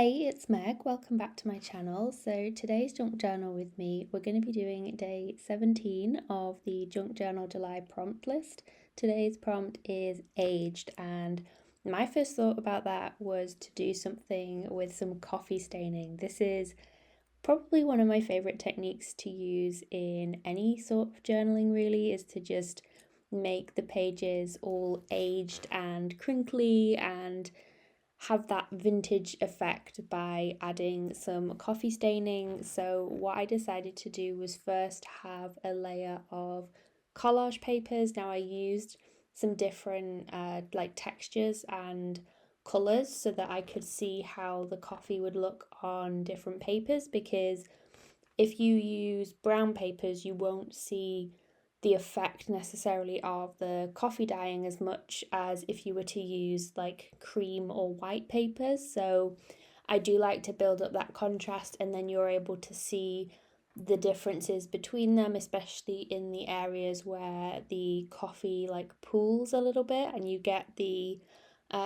Hey, it's Meg. Welcome back to my channel. So today's junk journal with me, we're going to be doing day 17 of the junk journal July prompt list. Today's prompt is aged, and my first thought about that was to do something with some coffee staining. This is probably one of my favorite techniques to use in any sort of journaling, really, is to just make the pages all aged and crinkly and have that vintage effect by adding some coffee staining. So what I decided to do was first have a layer of collage papers. Now I used some different like textures and colors so that I could see how the coffee would look on different papers, because if you use brown papers you won't see the effect necessarily of the coffee dyeing as much as if you were to use like cream or white papers. So I do like to build up that contrast, and then you're able to see the differences between them, especially in the areas where the coffee like pools a little bit and you get the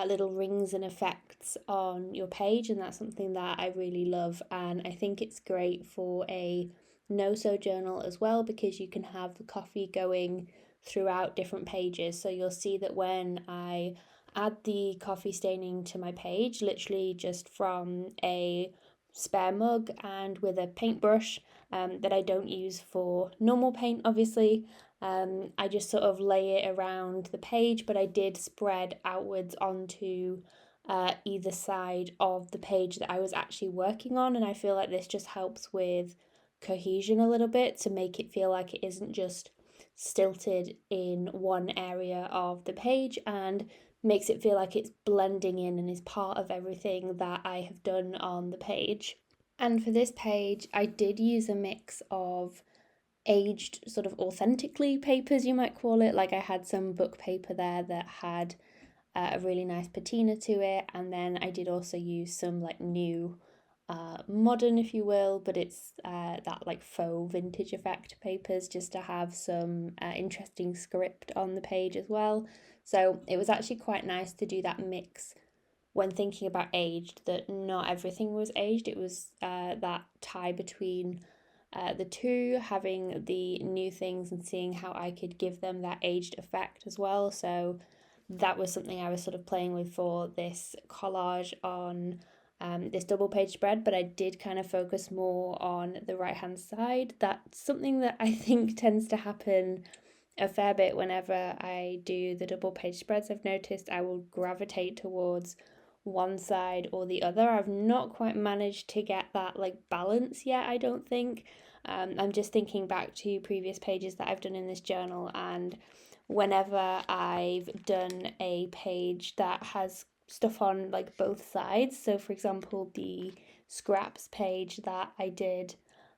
little rings and effects on your page. And that's something that I really love, and I think it's great for a no-sew journal as well, because you can have the coffee going throughout different pages. So you'll see that when I add the coffee staining to my page, literally just from a spare mug and with a paintbrush that I don't use for normal paint, obviously. I just sort of lay it around the page, but I did spread outwards onto either side of the page that I was actually working on, and I feel like this just helps with cohesion a little bit to make it feel like it isn't just stilted in one area of the page, and makes it feel like it's blending in and is part of everything that I have done on the page. And for this page, I did use a mix of aged sort of authentically papers, you might call it. Like I had some book paper there that had a really nice patina to it, and then I did also use some like new modern, if you will, but it's that like faux vintage effect papers, just to have some interesting script on the page as well. So it was actually quite nice to do that mix when thinking about aged, that not everything was aged. It was that tie between the two, having the new things and seeing how I could give them that aged effect as well. So that was something I was sort of playing with for this collage on this double page spread, but I did kind of focus more on the right hand side. That's something that I think tends to happen a fair bit whenever I do the double page spreads. I've noticed I will gravitate towards one side or the other. I've not quite managed to get that like balance yet, I don't think. I'm just thinking back to previous pages that I've done in this journal, and whenever I've done a page that has stuff on like both sides, so for example the scraps page that I did,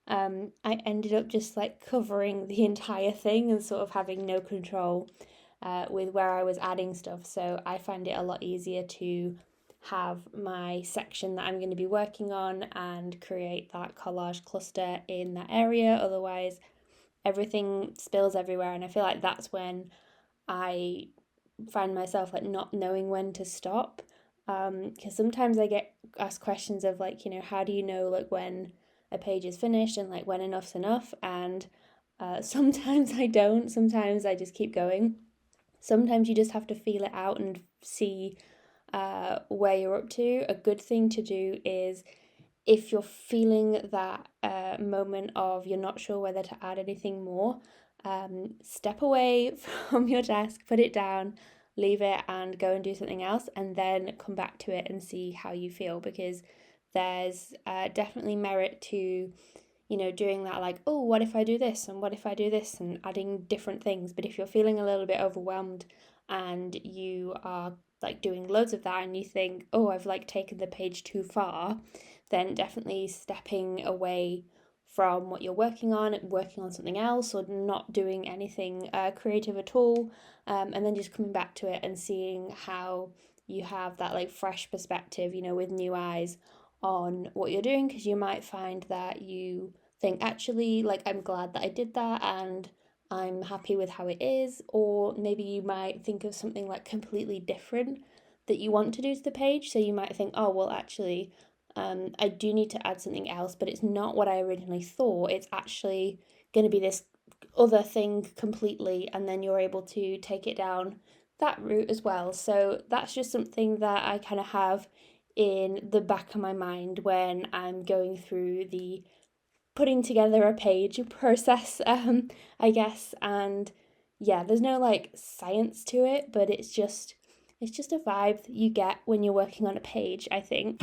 I ended up just like covering the entire thing and sort of having no control with where I was adding stuff. So I find it a lot easier to have my section that I'm going to be working on and create that collage cluster in that area. Otherwise, everything spills everywhere, and I feel like that's when I find myself like not knowing when to stop. Because sometimes I get asked questions of like, how do you know like when a page is finished and like when enough's enough? And sometimes I don't. Sometimes I just keep going. Sometimes you just have to feel it out and see where you're up to. A good thing to do is, if you're feeling that moment of you're not sure whether to add anything more, step away from your desk, put it down, leave it, and go and do something else, and then come back to it and see how you feel. Because there's definitely merit to doing that, like, oh, what if I do this, and what if I do this, and adding different things. But if you're feeling a little bit overwhelmed and you are like doing loads of that and you think, oh, I've like taken the page too far, then definitely stepping away from what you're working on something else, or not doing anything creative at all, and then just coming back to it and seeing how you have that like fresh perspective, with new eyes on what you're doing. Because you might find that you think, actually, like, I'm glad that I did that and I'm happy with how it is. Or maybe you might think of something like completely different that you want to do to the page. So you might think, oh, well, actually, I do need to add something else, but it's not what I originally thought. It's actually going to be this other thing completely, and then you're able to take it down that route as well. So that's just something that I kind of have in the back of my mind when I'm going through the putting together a page process, I guess. And yeah, there's no like science to it, but it's just a vibe that you get when you're working on a page, I think.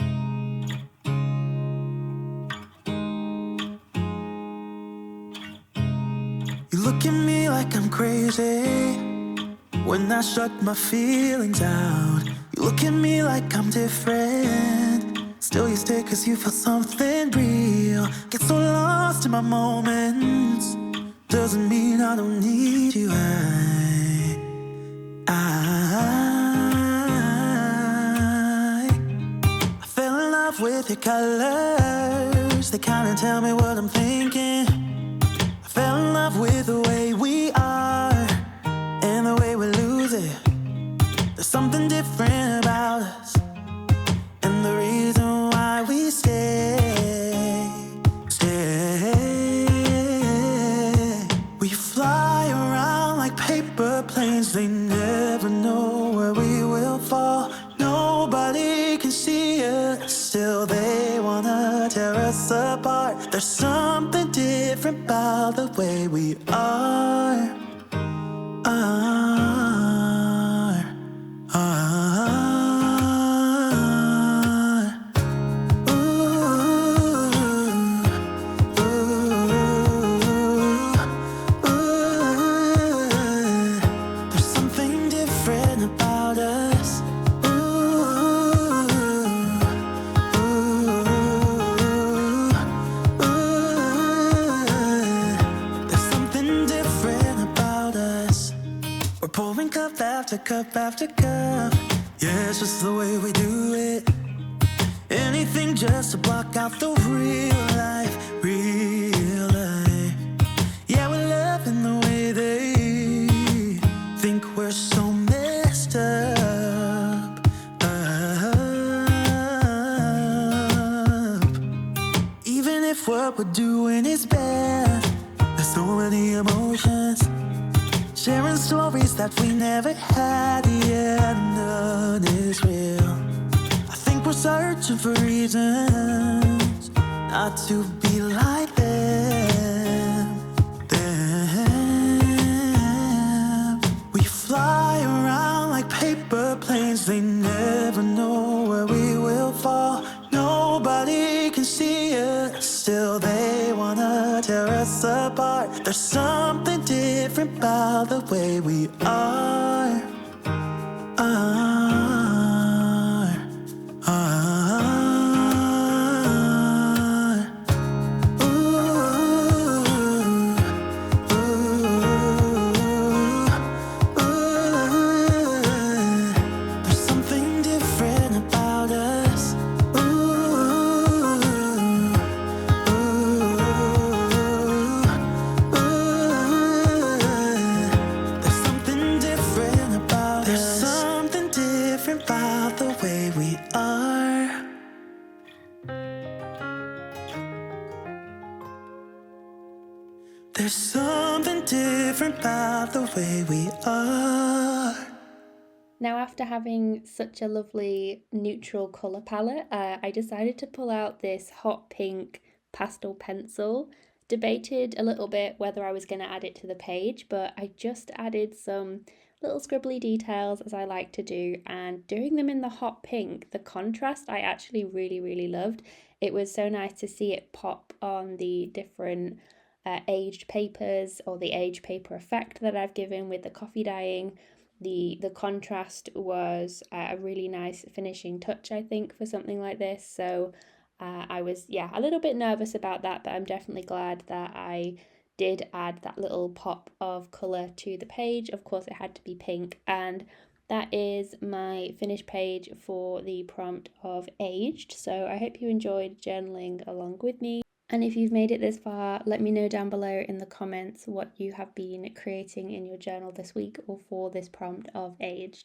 You look at me like I'm crazy when I shut my feelings out. You look at me like I'm different, still you stay cause you feel something real. Get so lost in my moments, doesn't mean I don't need you. I fell in love with your colors, they kinda tell me what I'm thinking. I fell in love with the way we are and the way we lose it. There's something different about us, and the reason why we stay. We fly around like paper planes, they never know where we will fall. Nobody can see us, still they wanna tear us apart. There's something different about the way we are. There's something different about us. There's something different about us. We're pouring cup after cup after cup. Yeah, it's just the way we do it. Anything just to block out the real life, real life. Yeah, we're loving the way they think we're so messed up. Even if what we're doing is bad, there's so many emotions, sharing stories that we never had. Yeah, none is real. I think we're searching for reasons not to be like them. We fly around like paper planes, they never know where we will fall. Nobody can see us, still they wanna tear us apart. There's something different about the way we are. There's something different about us. There's something different about us. There's something different about the way we are. There's something different about the way we are. Now, after having such a lovely neutral colour palette, I decided to pull out this hot pink pastel pencil. Debated a little bit whether I was going to add it to the page, but I just added some little scribbly details as I like to do, and doing them in the hot pink, the contrast I actually really loved. It was so nice to see it pop on the different aged papers, or the aged paper effect that I've given with the coffee dyeing. The contrast was a really nice finishing touch, I think, for something like this. So I was, a little bit nervous about that, but I'm definitely glad that I did add that little pop of colour to the page. Of course, it had to be pink, and that is my finished page for the prompt of aged. So I hope you enjoyed journaling along with me. And if you've made it this far, let me know down below in the comments what you have been creating in your journal this week or for this prompt of aged.